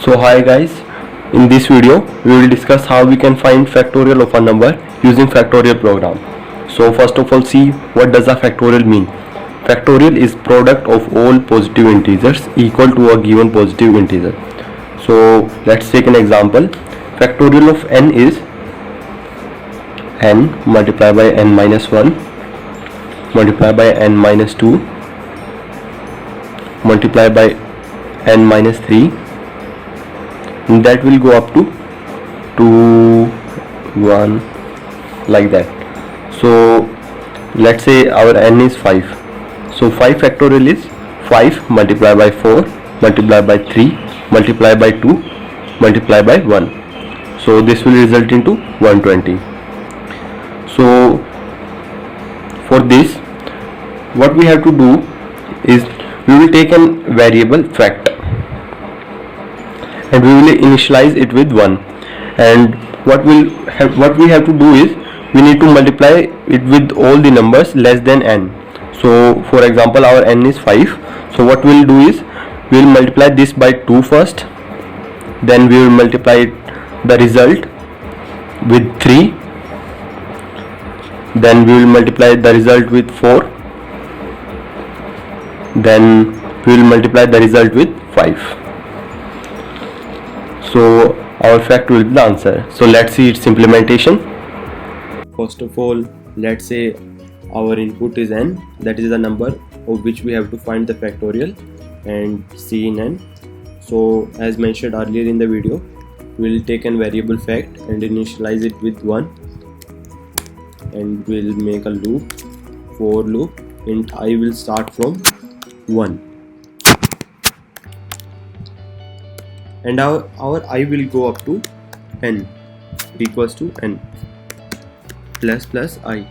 So hi guys, in this video we will discuss how we can find factorial of a number using factorial program. So first of all, see what does a factorial mean. Factorial is product of all positive integers equal to a given positive integer. So let's take an example. Factorial of n is n multiplied by n minus 1 multiplied by n minus 2 multiplied by n minus 3, that will go up to 2 1 like that. So let's say our n is 5. So 5 factorial is 5 multiplied by 4 multiplied by 3 multiplied by 2 multiplied by 1. So this will result into 120. So for this, what we have to do is we will take a variable fact and we will initialize it with 1, and what we have to do is we need to multiply it with all the numbers less than n. So for example, our n is 5. So what we will do is we will multiply this by 2 first, then we will multiply the result with 3, then we will multiply the result with 4, then we will multiply the result with 5. So our fact will be the answer. So let's see its implementation. First of all, let's say our input is n, that is the number of which we have to find the factorial, and c in n. So as mentioned earlier in the video, we will take an variable fact and initialize it with 1, and we'll make a loop, for loop, int I will start from 1, and our I will go up to n equals to n plus plus I.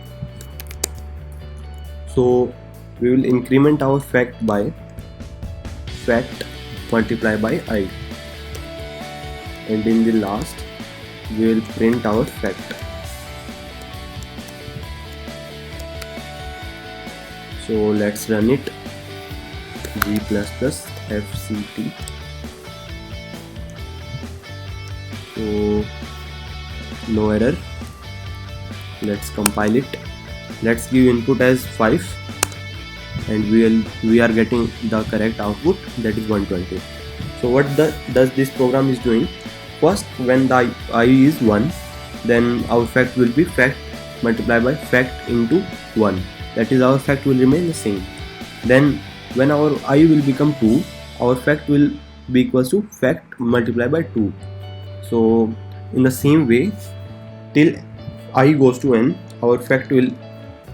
So we will increment our fact by fact multiplied by I, and in the last we will print our fact. So let's run it. G++ fct. So no error. Let's compile it. Let's give input as 5, and we are getting the correct output, that is 120. So what does this program is doing? First, when the I is 1, then our fact will be fact multiplied by fact into 1, that is our fact will remain the same. Then when our I will become 2, our fact will be equals to fact multiplied by 2. So in the same way, till I goes to n, our fact will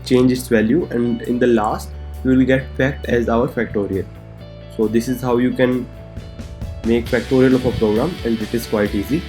change its value, and in the last we will get fact as our factorial. So this is how you can make factorial of a program, and it is quite easy.